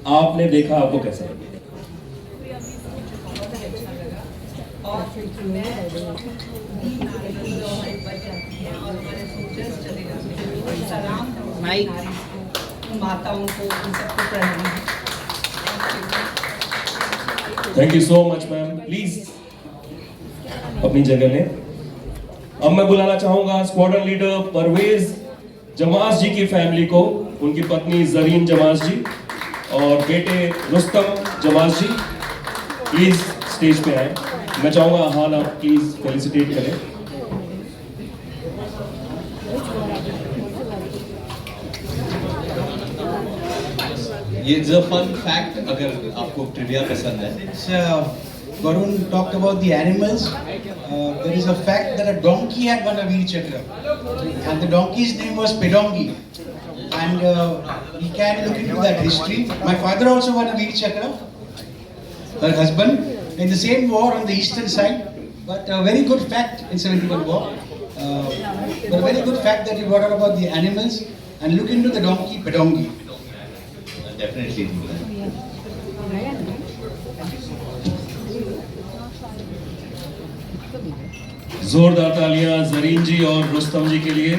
आपने देखा, आपको कैसा लगा? माताओं को उन सबको प्रणाम। Thank you so much ma'am, please अपनी जगह लें। अब मैं बुलाना चाहूंगा स्क्वाड्रन लीडर परवेज जमास जी की फैमिली को, उनकी पत्नी जरीन जमास जी और बेटे रुस्तम जमास जी, प्लीज स्टेज पे आए। मैं चाहूंगा हाल आप प्लीज फेलिसिटेट करें। It's a fun fact अगर आपको ट्रिविया पसंद है। Varun talked about the animals. There is a fact that a donkey had won a Veer Chakra, and the donkey's name was Pedongi. And we can look into that history. My father also won a Veer Chakra, her husband, in the same war on the eastern side. But a very good fact in 71 war. But a very good fact that you brought out about the animals, and look into the donkey Pedongi. Definitely do that. जोरदार तालियां जरीन जी और रुस्तम जी के लिए।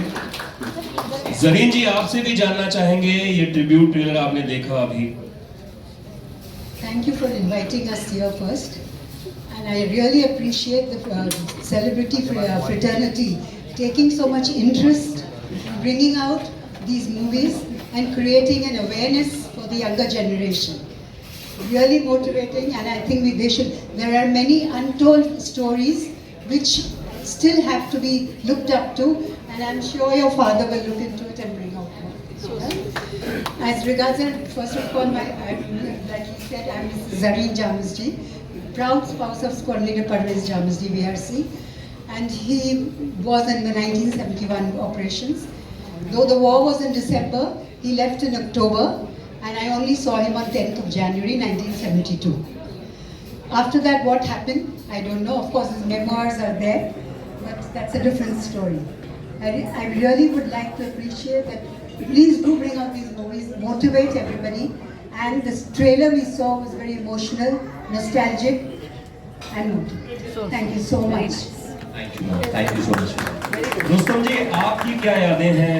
जरीन जी, आपसे भी जानना चाहेंगे, ये ट्रिब्यूट ट्रेलर आपने देखा अभी। Thank you for inviting us here first, and I really appreciate the celebrity fraternity taking so much interest in bringing out these movies and creating an awareness for the younger generation. Really motivating, and I think there are many untold stories which still have to be looked up to, and I'm sure your father will look into it and bring out more. As regards, first of all, like he said, I'm Mrs. Zareen Jamasji, proud spouse of Squad Leader Parvez Jamasji, VRC, and he was in the 1971 operations. Though the war was in December, he left in October, and I only saw him on 10th of January 1972. After that, what happened? I don't know. Of course, his memoirs are there, but that's a different story. I really would like to appreciate that. Please do bring out these movies, motivate everybody. And this trailer we saw was very emotional, nostalgic, and motivating. Thank you so much. Thank you so much. Rustam जी, आपकी क्या यादें हैं,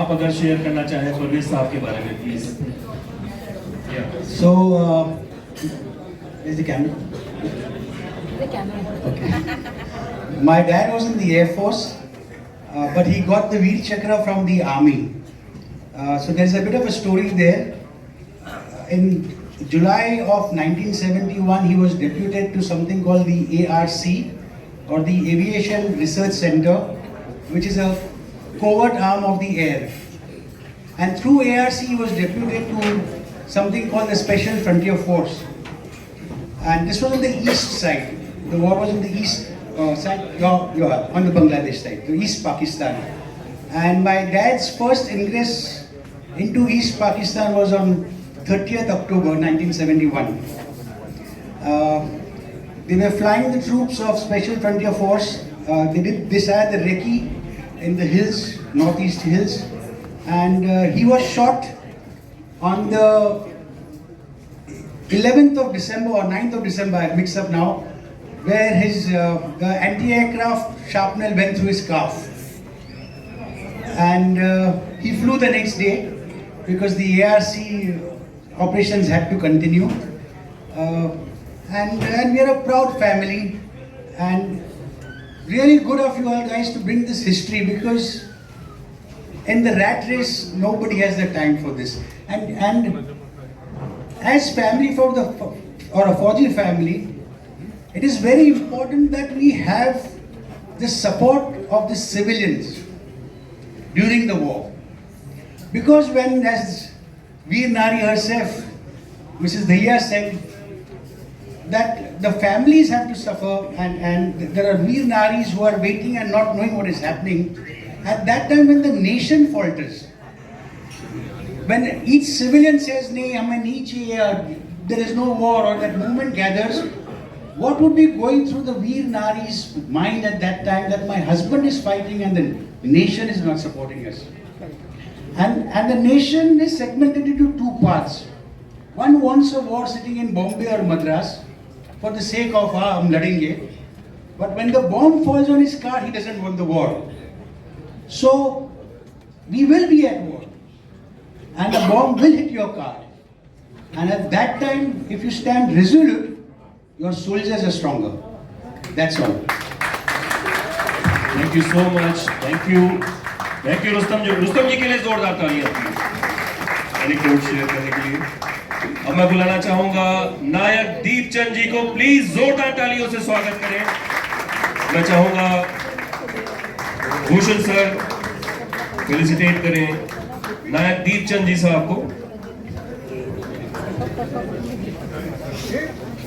आप अगर share करना चाहें परवेज साहब के बारे में please. So, is the camera? The camera. Okay. My dad was in the Air Force, but he got the Veer Chakra from the army. So there's a bit of a story there. In July of 1971, he was deputed to something called the ARC, or the Aviation Research Center, which is a covert arm of the air. And through ARC, he was deputed to something called the Special Frontier Force. And this was on the east side. The war was on the east side, you're on the Bangladesh side, the East Pakistan. And my dad's first ingress into East Pakistan was on 30th October 1971. They were flying the troops of Special Frontier Force. They did this at the Recce in the hills, northeast hills. And he was shot on the 11th of December or 9th of December, I mix up now, where his the anti-aircraft shrapnel went through his calf. And he flew the next day because the ARC operations had to continue. And we are a proud family, and really good of you all guys to bring this history, because in the rat race nobody has the time for this. And as family or a Fauji family, it is very important that we have the support of the civilians during the war. Because when, as Veer Nari herself, Mrs. Dahiya said, that the families have to suffer, and there are Veer Naris who are waiting and not knowing what is happening. At that time when the nation falters, when each civilian says, "Nahi, hame nahi chahiye," there is no war, or that movement gathers, what would be going through the Veer Nari's mind at that time, that my husband is fighting and the nation is not supporting us? And the nation is segmented into two parts. one wants a war sitting in Bombay or Madras for the sake of hum ladenge, but when the bomb falls on his car, he doesn't want the war. So we will be at war, and the bomb will hit your car. And at that time, if you stand resolute, your soldiers are stronger. That's all. Thank you so much, thank you Rustam ji के लिए जोरदार तालियां एनीकोड share करने के लिए। अब मैं बुलाना चाहूंगा नायक दीपचंद जी को, प्लीज जोरदार तालियों से स्वागत करें। मैं चाहूंगा भूषण सर फेलिसिटेट करें नायक दीपचंद जी साहब को।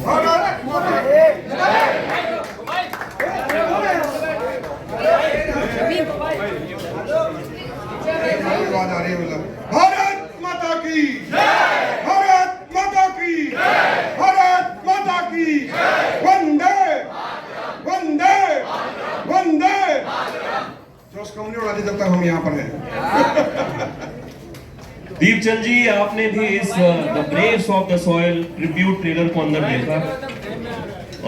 भारत माता की जय, भारत माता की जय, भारत माता की जय, वंदे वंदे वंदे। जोश कम नहीं उड़ाती जब तक हम यहाँ पर हैं। दीपचंद जी, आपने भी इस the Braves of the soil tribute trailer को अंदर देखा,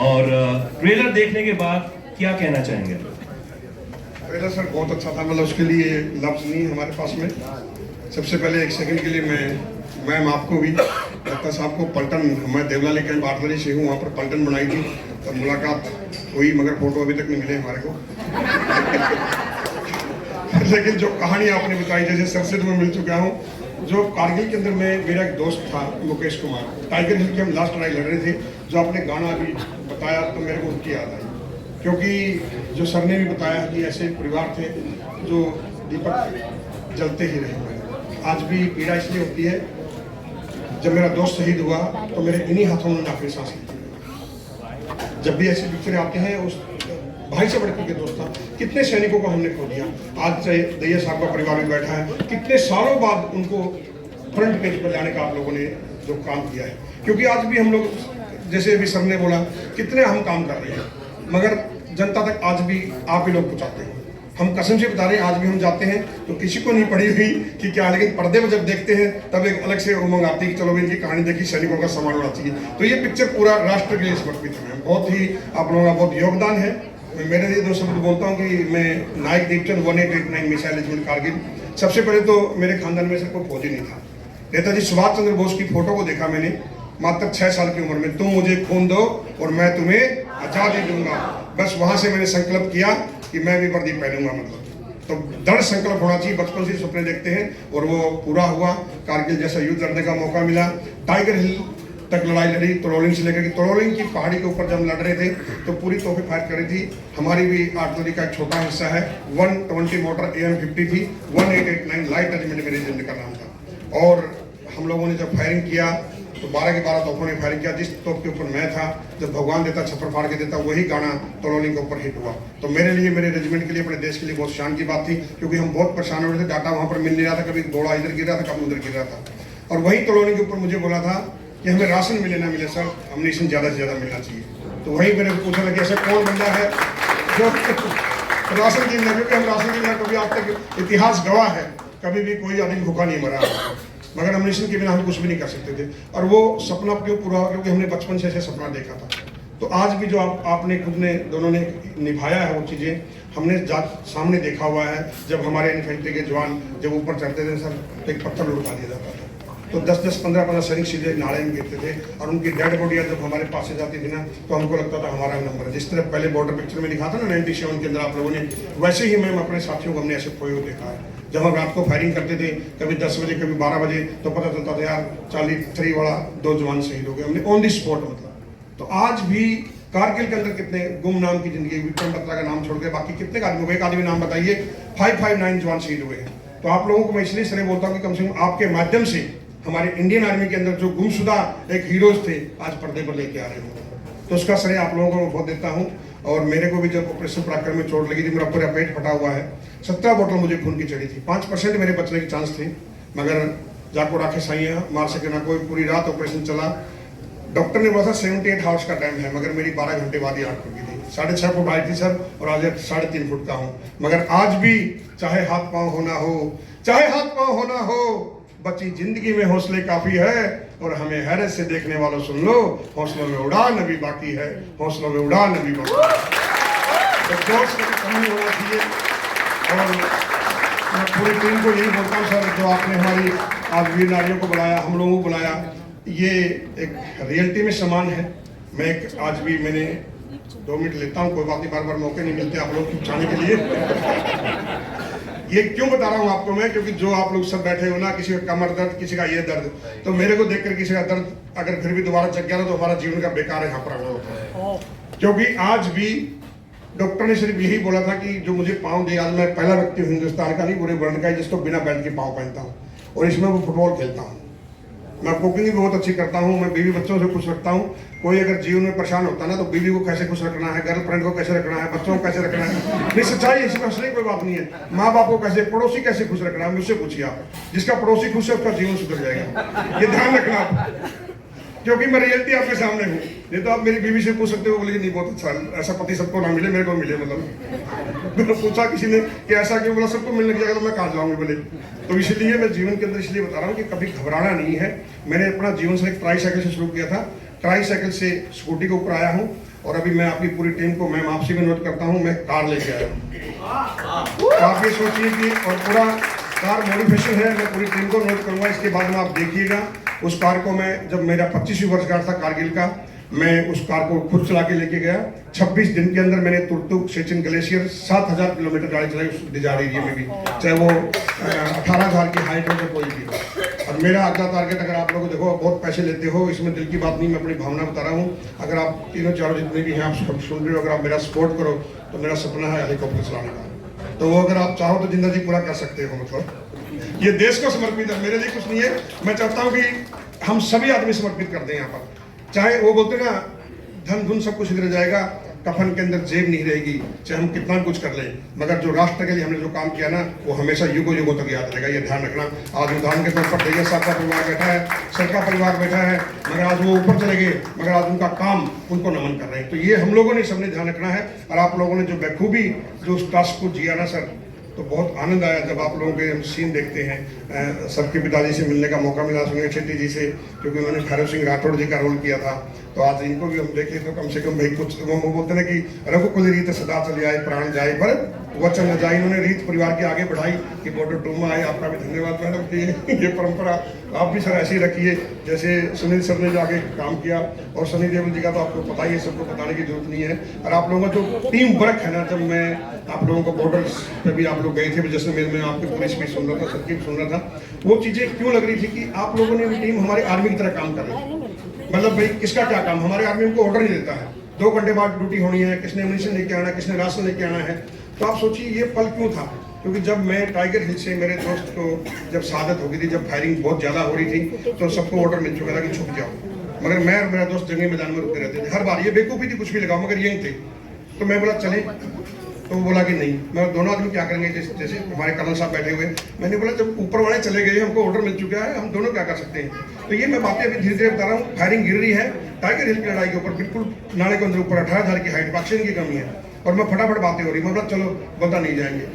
और ट्रेलर देखने के बाद क्या कहना चाहेंगे? ट्रेलर सर बहुत अच्छा था, मतलब उसके लिए लफ्ज नहीं हमारे पास में। सबसे पहले एक सेकंड के लिए मैं मैम आपको भी, दत्ता साहब को पलटन, मैं देवलाली कैंप आर्टलरी से हूँ, वहाँ पर पलटन बनाई थी, तब मुलाकात हुई, मगर फोटो अभी तक नहीं मिले हमारे को। लेकिन जो कहानी आपने बताई, जैसे सर से तो मैं मिल चुका हूँ, जो कारगिल के अंदर में मेरा एक दोस्त था मुकेश कुमार, टाइगर हिल के हम लास्ट लड़ाई लड़ रहे थे, जो आपने गाना अभी बताया तो मेरे को उनकी याद आई, क्योंकि जो सर ने भी बताया कि ऐसे परिवार थे जो दीपक जलते ही रहे हैं। आज भी पीड़ा इसलिए होती है, जब मेरा दोस्त शहीद हुआ तो मेरे इन्हीं हाथों में आखिरी सांस ली। जब भी ऐसी पिक्चरें आते हैं, उस भाई से बढ़कर के दोस्त था, कितने सैनिकों को हमने खो दिया। आज से दैया साहब का परिवार भी बैठा है, कितने सालों बाद उनको फ्रंट पेज पर लाने का आप लोगों ने जो काम किया है, क्योंकि आज भी हम लोग, जैसे अभी सर ने बोला, कितने हम काम कर रहे हैं, मगर जनता तक आज भी आप ही लोग पहुंचाते हैं। हम कसम से बता रहे हैं, आज भी हम जाते हैं तो किसी को नहीं पड़ी हुई कि क्या, लेकिन पर्दे में जब देखते हैं तब एक अलग से उमंग आती है कि चलो इनकी कहानी देखी, सैनिकों का सम्मान होना चाहिए। तो ये पिक्चर पूरा राष्ट्र के लिए समर्पित है। बहुत ही आप लोगों का बहुत योगदान है। मेरे लिए दो शब्द बोलता हूँ कि मैं नायक दीपचंद 1889 मिसाइल रेजिमेंट कारगिल। सबसे पहले तो मेरे खानदान में से कोई फौजी नहीं था। नेताजी सुभाष चंद्र बोस की फोटो को देखा मैंने मात्र 6 साल की उम्र में, तुम मुझे खून दो और मैं तुम्हें आजादी दूंगा। बस वहां से मैंने संकल्प किया कि मैं भी वर्दी पहनूंगा। मतलब तो दृढ़ संकल्प होना चाहिए। बचपन से सपने देखते हैं और वो पूरा हुआ। कारगिल जैसा युद्ध लड़ने का मौका मिला। टाइगर हिल तक लड़ाई लड़ी, तलोलिंग से लेकर, तलोलिंग की पहाड़ी के ऊपर जब लड़ रहे थे तो पूरी तोहफे फायर कर रही थी। हमारी भी आर्टिलरी का एक छोटा हिस्सा है। 120 मोटर AM50 थी। 1889 लाइट रेजिमेंट मेरे रेजिमेंट का नाम था। और हम लोगों ने जब फायरिंग किया तो 12 के 12 तोपों ने फायरिंग किया। जिस तोप के ऊपर मैं था, जब भगवान देता छप्पर फाड़ के देता, वही गाना तलोलिंग के ऊपर हिट हुआ। तो मेरे लिए, मेरे रेजिमेंट के लिए, अपने देश के लिए बहुत शान की बात थी, क्योंकि हम बहुत परेशान हो रहे थे। डाटा वहाँ पर मिल नहीं रहा था, कभी घोड़ा इधर गिर रहा था, कभी उधर गिर रहा था। और वही तलोलिंग के ऊपर मुझे बोला था कि हमें राशन मिले ना मिले सर, अम्युनिशन ज़्यादा से ज़्यादा मिलना चाहिए। तो वहीं मैंने पूछा था कि ऐसा कौन बंदा है जो राशन गिरना, क्योंकि हम राशन गिरना कभी आज तक इतिहास गवाह है, कभी भी कोई आदमी भूखा नहीं मरा, मगर अम्युनिशन के बिना हम कुछ भी नहीं कर सकते थे। और वो सपना क्यों पूरा हुआ, क्योंकि हमने बचपन से ऐसे सपना देखा था। तो आज भी जो आपने खुद ने दोनों ने निभाया है, वो चीज़ें हमने सामने देखा हुआ है। जब हमारे इन्फेंट्री के जवान जब ऊपर चढ़ते थे सर, तो एक पत्थर लुढ़का दिया जाता था, तो 10-10, 15-15 सैनिक सीधे नाले में गिरते थे। और उनकी डेड बॉडियाँ जब हमारे पास से जाती थी ना, तो हमको लगता था हमारा नंबर है। जिस तरह पहले बॉर्डर पिक्चर में दिखा था ना 97 के अंदर आप लोगों ने, वैसे ही मैम अपने साथियों को हमने ऐसे खोए हुए देखा है। जब हम रात को फायरिंग करते थे, कभी 10 बजे, कभी 12 बजे, तो पता चलता था यार 43 वाला 2 जवान शहीद हो गए, हमने ऑन दी स्पॉट। मतलब तो आज भी कारगिल के अंदर कितने गुमनाम की जिंदगी, विक्रम बत्रा का नाम छोड़ के बाकी कितने आदमी हुए, एक आदमी नाम बताइए। 559 जवान शहीद हुए हैं। तो आप लोगों को मैं इसलिए सर बोलता हूँ कि कम से कम आपके माध्यम से हमारे इंडियन आर्मी के अंदर जो गुमशुदा एक हीरोज थे, आज पर्दे पर लेके आ रहे हो, तो उसका श्रेय आप लोगों को मैं बहुत देता हूँ। और मेरे को भी जब ऑपरेशन पराक्रम में चोट लगी थी, मेरा पूरा पेट फटा हुआ है, 17 बोतल मुझे खून की चढ़ी थी। 5% मेरे बचने की चांस थे, मगर जाको राखे साइया मार सके ना कोई। पूरी रात ऑपरेशन चला। डॉक्टर ने बोला था 78 आवर्स का टाइम है, मगर मेरी 12 घंटे बाद ही आँख खुल गई थी। 6.5 फुट हाइट थी सर, और आज 3.5 फुट का हूँ। मगर आज भी चाहे हाथ पाँव होना हो, चाहे हाथ पाँव होना हो, बची जिंदगी में हौसले काफी है। और हमें हैरत से देखने वालों सुन लो, हौसलों में उड़ान अभी बाकी है, हौसलों में उड़ान अभी बाकी है। तो जोश की कमी नहीं होना चाहिए। और मैं पूरी टीम को यही बोलता हूँ सर, जो आपने हमारी आज वीर नारियों को बुलाया, हम लोगों को बुलाया, ये एक रियलिटी में समान है। मैं आज भी मैंने 2 मिनट लेता हूँ, कोई बात नहीं, बार बार मौके नहीं मिलते आप लोग जाने के लिए। ये क्यों बता रहा हूँ आपको मैं, क्योंकि जो आप लोग सब बैठे हो ना, किसी का कमर दर्द, किसी का ये दर्द, तो मेरे को देखकर किसी का दर्द अगर फिर भी दोबारा जग गया ना, तो हमारा जीवन का बेकार है यहाँ पर आना होता है। क्योंकि आज भी डॉक्टर ने सिर्फ यही बोला था कि जो मुझे पाँव दे, आज मैं पहला व्यक्ति हूँ हिंदुस्तान का, नहीं पूरे वर्ल्ड का, जिसको बिना बेल्ट के पाँव पहनता हूँ और इसमें वो फुटबॉल खेलता हूँ। मैं कुकिंग भी बहुत अच्छी करता हूँ, मैं बीवी बच्चों से खुश रखता हूँ। कोई अगर जीवन में परेशान होता है ना, तो बीवी को कैसे खुश रखना है, गर्लफ्रेंड को कैसे रखना है, बच्चों को कैसे रखना है, नहीं सच्चाई, इसमें हंसने की कोई बात नहीं है। माँ बाप को कैसे, पड़ोसी कैसे खुश रखना है, मुझसे पूछिए आप। जिसका पड़ोसी खुश है उसका जीवन सुधर जाएगा, ये ध्यान रखना आप। क्योंकि मैं रियलिटी आपके सामने हूँ। ये तो आप मेरी बीवी से पूछ सकते हो, बोले नहीं बहुत अच्छा, ऐसा पति सबको ना मिले, मेरे को मिले। मतलब मैंने पूछा किसी ने कि ऐसा क्यों, बोला सबको मिलने लग जाएगा तो मैं कहाँ जाऊँगी बोले। तो इसलिए मैं जीवन के अंदर इसलिए बता रहा हूँ कि कभी घबराना नहीं है। मैंने अपना जीवन से एक ट्राई साइकिल से शुरू किया था, ट्राई साइकिल से स्कूटी के ऊपर आया हूँ, और अभी मैं आपकी पूरी टीम को, मैं आपसे भी नोट करता हूँ, मैं कार लेके आया हूँ। आप ये सोचिए कि, और पूरा कार मॉडिफिकेशन है, मैं पूरी टीम को नोट करूँगा, इसके बाद में आप देखिएगा। उस कार को मैं, जब मेरा 25वीं वर्षगांठ था कारगिल का, मैं उस कार को खुद चला के लेके गया। 26 दिन के अंदर मैंने तुर्तुक सेचिन ग्लेशियर 7000 किलोमीटर गाड़ी चलाई उस डिजायर एरिया में भी, चाहे वो 18,000 की हाइट हो या कोई भी। और मेरा अगला टारगेट, अगर आप लोग देखो बहुत पैसे लेते हो, इसमें दिल की बात नहीं, मैं अपनी भावना बता रहा हूँ। अगर आप तीनों चारों जितने भी हैं आप सब सुन रहे हो, अगर आप मेरा सपोर्ट करो तो मेरा सपना है हेलीकॉप्टर चलाने का। तो वो अगर आप चाहो तो जिंदगी पूरा कर सकते हो। मतलब ये देश को समर्पित है, मेरे लिए कुछ नहीं है। मैं चाहता हूँ कि हम सभी आदमी समर्पित कर दें यहाँ पर। चाहे वो बोलते ना, धन धुन सब कुछ इधर जाएगा, कफन के अंदर जेब नहीं रहेगी, चाहे हम कितना कुछ कर लें, मगर जो राष्ट्र के लिए हमने जो काम किया ना, वो हमेशा युगों युगों तक याद रहेगा। ये ध्यान रखना। आज उदाहरण के तौर पर दैया साहब का परिवार बैठा है, सर का परिवार बैठा है, मगर आज वो ऊपर चले गए, मगर आज उनका काम, उनको नमन कर रहे हैं। तो ये हम लोगों ने सबने ध्यान रखना है। और आप लोगों ने जो बखूबी जो उस टास्क को जिया ना सर, तो बहुत आनंद आया जब आप लोगों के हम सीन देखते हैं। सबके पिताजी से मिलने का मौका मिला, सुनील शेट्टी जी से, क्योंकि उन्होंने भैरव सिंह राठौड़ जी का रोल किया था। तो आज इनको भी हम देखें तो कम से कम भाई कुछ, वो बोलते ना कि रघुकुल रीत सदा चले आए, प्राण जाए पर वचन न जाए। इन्होंने रीत परिवार के आगे बढ़ाई कि बॉर्डर 2 में आए। आपका भी धन्यवाद मैडम कि ये परंपरा आप भी सर ऐसी रखिए, जैसे सुनील सर ने जो आगे काम किया। और सनी देओल जी का तो आपको पता ही है, सबको बताने की जरूरत नहीं है। और आप लोगों का जो टीम वर्क है ना, जब मैं आप लोगों को बॉर्डर पे भी आप लोग गए थे, जैसे मैं आपके पुलिस भी सुन रहा था, सबकी भी सुन रहा था, वो चीज़ें क्यों लग रही थी कि आप लोगों ने टीम हमारे आर्मी की तरह काम कर रही है। मतलब भाई किसका क्या काम, हमारे आर्मी उनको ऑर्डर नहीं देता है, 2 घंटे बाद ड्यूटी होनी है, किसने एमुनिशन लेके आना है, किसने राशन लेके आना है। तो आप सोचिए ये पल क्यों था, क्योंकि जब मैं टाइगर हिल से मेरे दोस्त को जब शहादत हो गई थी, जब फायरिंग बहुत ज़्यादा हो रही थी, तो सबको ऑर्डर मिल चुका था कि छुप जाओ, मगर मैं और मेरा दोस्त जंगी मैदान में रुकते रहते थे हर बार। ये बेवकूफ़ी थी, कुछ भी लगाओ, मगर यहीं थे। तो मैं बोला चले, तो वो बोला कि नहीं। मैं दोनों आदमी क्या करेंगे, जैसे हमारे कर्नल साहब बैठे हुए, मैंने बोला जब ऊपर वाले चले गए, हमको ऑर्डर मिल चुका है, हम दोनों क्या कर सकते हैं। तो ये मैं बातें अभी धीरे धीरे बता रहा हूँ। फायरिंग गिर रही है टाइगर हिल की लड़ाई के ऊपर, बिल्कुल नाले के अंदर ऊपर 18,000 की हाइट, ऑक्सीजन की कमी है, और मैं फटाफट बातें हो रही। मैं बोला चलो, बोलता नहीं जाएंगे।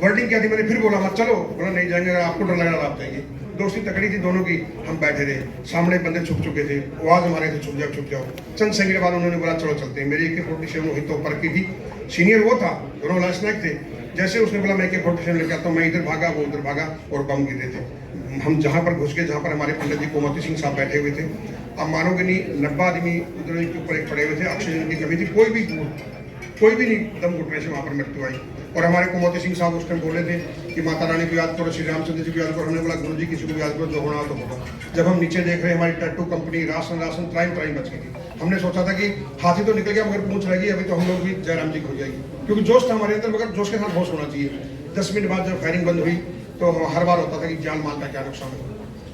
वर्डिंग क्या थी, मैंने फिर बोला मत चलो, बोला नहीं जाएंगे, अगर आपको डर लग रहा आप जाएंगे। दोस्ती तकड़ी थी दोनों की। हम बैठे थे, सामने बंदे छुप चुके थे, आवाज हमारे थे छुप जाओ छुप जाओ। चंद सेकंड के बाद उन्होंने बोला चलो चलते हैं। मेरी AK-47 वही तो ऊपर की थी, सीनियर वो था, दोनों लाइसेंस थे। जैसे उसने बोला मैं AK-47 लेके आता हूँ, मैं इधर भागा, वो उधर भागा, और बम गिरे थे। हम जहाँ पर घुस गए, जहाँ पर हमारे पंडित जी कोमती सिंह साहब बैठे हुए थे, अब मानोगे नहीं, 90 आदमी उधर के ऊपर एक पड़े हुए थे, ऑक्सीजन की कमी थी, कोई भी नहीं दम घुटने से वहाँ पर मृत्यु आई। और हमारे कुमोती सिंह साहब उस टाइम बोले थे कि माता रानी को याद करो, श्री रामचंद्र जी को याद करो। हमने बोला गुरु जी किसी को भी याद करो, जो होना हो तो होगा। जब हम नीचे देख रहे, हमारी टैटू कंपनी राशन त्राई बच गई थी। हमने सोचा था कि हाथी तो निकल गया, मगर पूंछ रहेगी, अभी तो हम लोग भी जयराम जी को हो जाएगी, क्योंकि जोश था हमारे अंदर, मगर जोश के साथ होश होना चाहिए। 10 मिनट बाद जब फायरिंग बंद हुई, तो हर बार होता था कि जान माल का क्या नुकसान हो।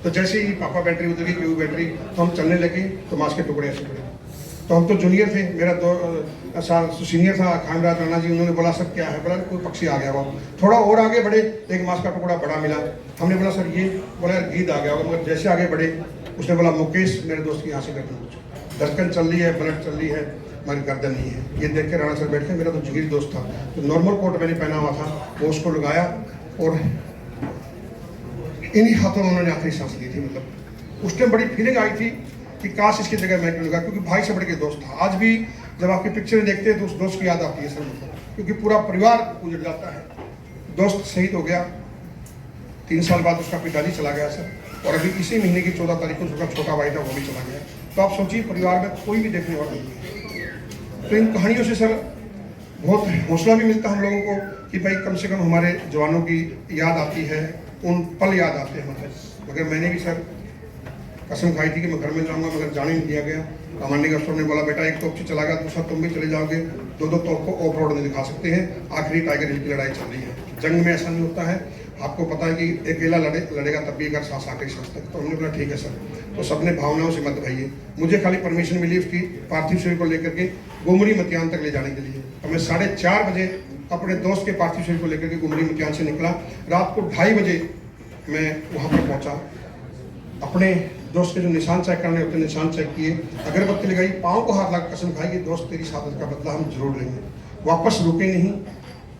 तो जैसे ही पापा बैटरी उतर गई, क्यों बैटरी, तो हम चलने लगे, तो मांस के टुकड़े ऐसे पड़े। तो हम तो जूनियर थे, मेरा सीनियर था खानराज राणा जी, उन्होंने बोला सर क्या है, बोला कोई पक्षी आ गया हुआ। थोड़ा और आगे बढ़े, एक मांस का टुकड़ा बड़ा मिला। हमने बोला सर ये, बोला यार गीद आ गया होगा। मगर जैसे आगे बढ़े, उसने बोला मुकेश, मेरे दोस्त की यहाँ से गर्दन पूछो, धड़कन चल रही है, ब्लड चल रही है, मगर गर्दन नहीं है। ये देख के राणा सर बैठ के, मेरा तो जिगरी दोस्त था, तो नॉर्मल कोट मैंने पहना हुआ था, वो उसको लगाया, और इन्हीं हाथों में उन्होंने आखिरी सांस ली थी। मतलब उस टाइम बड़ी फीलिंग आई थी कि काश इसकी जगह मैं क्यों लगा, क्योंकि भाई से बढ़ के दोस्त था। आज भी जब आपकी पिक्चर देखते हैं तो उस दोस्त की याद आती है सर मुझको, क्योंकि पूरा परिवार उजड़ जाता है। दोस्त शहीद हो गया, 3 साल बाद उसका पिताजी चला गया सर, और अभी इसी महीने की 14 तारीख को उसका छोटा भाई था वो भी चला गया। तो आप सोचिए परिवार में कोई भी देखने वाला नहीं है। तो इन कहानियों से सर बहुत हौसला भी मिलता है हम लोगों को कि भाई कम से कम हमारे जवानों की याद आती है, उन पल याद आते हैं मतलब। मगर मैंने भी सर कसम खाई थी कि मैं घर में जाऊंगा, मगर जाने नहीं दिया गया। कमांडिंग अफसर ने बोला बेटा एक तोप से चला गया, दूसरा तुम भी चले जाओगे, 2-2 तोप को ऑफ रोड में दिखा सकते हैं। आखिरी टाइगर हिल की लड़ाई चल रही है, जंग में ऐसा नहीं होता है। आपको पता है कि अकेला लड़ेगा तब भी अगर सांस आके सांस तक। तो हमने बोला ठीक है सर। तो सबने भावनाओं से मत भाइए। मुझे खाली परमिशन मिली उसकी पार्थिव शरीर को लेकर के गुमरी मतियान तक ले जाने के लिए। तो मैं 4:30 बजे अपने दोस्त के पार्थिव शरीर को लेकर के गुमरी मतियान से निकला। रात को 2:30 बजे मैं वहाँ पर पहुँचा। अपने दोस्त के जो निशान चेक करने होते निशान चेक किए, अगरबत्ती लगाई, पाँव को हाथ लगा कसम खाई कि दोस्त तेरी शहादत का बदला हम जरूर लेंगे। वापस रुके नहीं,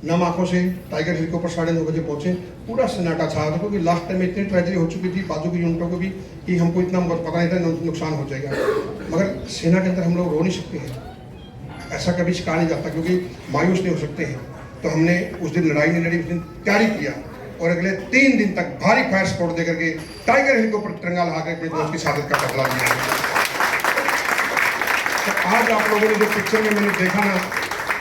नम आंखों से टाइगर हिल के ऊपर 9:30 बजे पहुंचे। पूरा सन्नाटा छा था, क्योंकि लास्ट टाइम में इतनी ट्रेजेडी हो चुकी थी बाजू की यूनिटों को भी कि हमको इतना पता नहीं था नुकसान हो जाएगा। मगर सेना के अंदर हम लोग रो नहीं सकते हैं, ऐसा कभी कहा नहीं जाता, क्योंकि मायूस नहीं हो सकते हैं। तो हमने उस दिन लड़ाई नहीं लड़ी, उस दिन तैयारी किया और अगले 3 दिन तक भारी फायर सपोर्ट देकर के टाइगर हिल के ऊपर तिरंगा लगा कर अपने दोस्त की शहादत का बदला लिया। तो आज आप लोगों ने जो पिक्चर में मैंने देखा ना,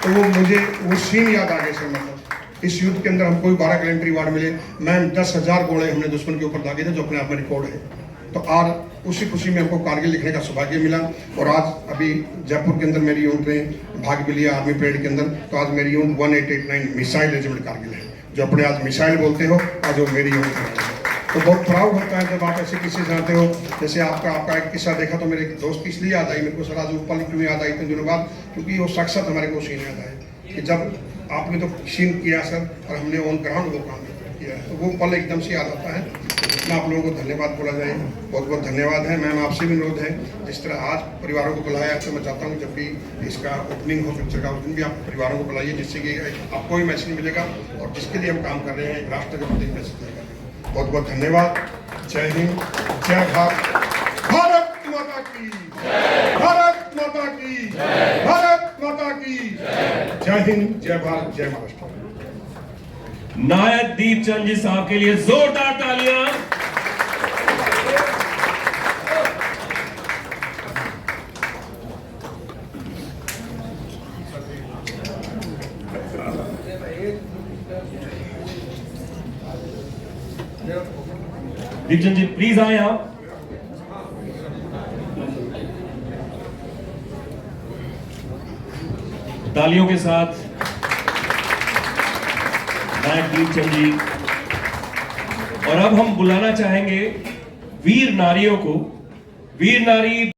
तो वो मुझे वो सीन याद आ गए सर। मतलब इस युद्ध के अंदर हमको 12 गैलेंट्री अवार्ड मिले। मैम 10,000 गोले हमने दुश्मन के ऊपर दागे थे, जो अपने आप में रिकॉर्ड है। तो आज उसी खुशी में हमको कारगिल लिखने का सौभाग्य मिला। और आज अभी जयपुर के अंदर मेरी यूनिट ने भाग भी लिया आर्मी परेड के अंदर। तो आज मेरी यूनिट 1889 मिसाइल रेजिमेंट कारगिल है, जो अपने आज मिसाइल बोलते हो, आज वो मेरी यूनिट है। तो बहुत प्राउड होता है जब आप ऐसे किसी जाते हो। जैसे आपका एक किस्सा देखा तो मेरे एक दोस्त की इसलिए याद आई मेरे को सर, आज वो पल क्यों याद आई इतने दिनों बाद, क्योंकि वो साक्षात हमारे को सीन याद आए कि जब आपने तो सीन किया सर और हमने ऑन ग्राउंड वो काम किया है, तो वो पल एकदम से याद आता है। इतना आप लोगों को धन्यवाद बोला जाए, बहुत बहुत धन्यवाद है। मैम आपसे भी अनुरोध है, जिस तरह आज परिवारों को बुलाया, तो मैं चाहता हूँ जब भी इसका ओपनिंग हो पिक्चर का उस दिन भी आप परिवारों को बुलाइए, जिससे कि आपको भी मैसेज मिलेगा और जिसके लिए हम काम कर रहे हैं एक राष्ट्र के प्रति मैसेज मिलेगा। बहुत बहुत धन्यवाद। जय हिंद, जय भारत, भारत माता की, भारत माता की, भारत माता की। जय हिंद, जय भारत, जय महाराष्ट्र। नायक दीपचंद जी साहब के लिए जोरदार तालियां। दीपचंद जी प्लीज आए आप। तालियों के साथ नायक दीपचंद जी। और अब हम बुलाना चाहेंगे वीर नारियों को। वीर नारी